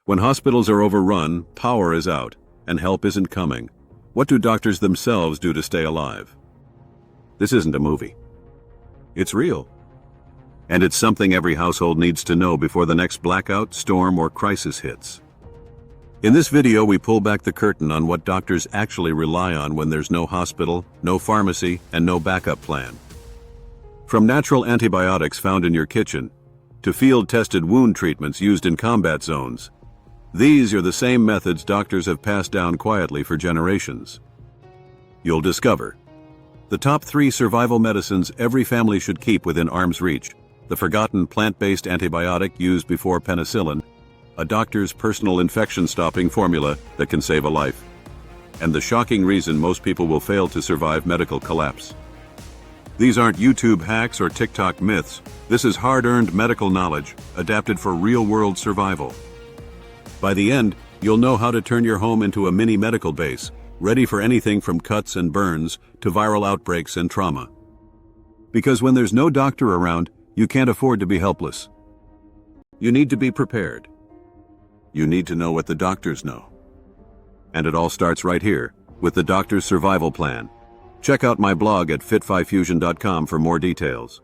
When hospitals are overrun, power is out, and help isn't coming. What do doctors themselves do to stay alive? This isn't a movie. It's real. And it's something every household needs to know before the next blackout, storm, or crisis hits. In this video, we pull back the curtain on what doctors actually rely on when there's no hospital, no pharmacy, and no backup plan. From natural antibiotics found in your kitchen, to field-tested wound treatments used in combat zones, these are the same methods doctors have passed down quietly for generations. You'll discover the top 3 survival medicines every family should keep within arm's reach, the forgotten plant-based antibiotic used before penicillin, a doctor's personal infection-stopping formula that can save a life, and the shocking reason most people will fail to survive medical collapse. These aren't YouTube hacks or TikTok myths. This is hard-earned medical knowledge, adapted for real-world survival. By the end, you'll know how to turn your home into a mini medical base, ready for anything from cuts and burns to viral outbreaks and trauma. Because when there's no doctor around, you can't afford to be helpless. You need to be prepared. You need to know what the doctors know. And it all starts right here, with the doctor's survival plan. Check out my blog at fit5fusion.com for more details.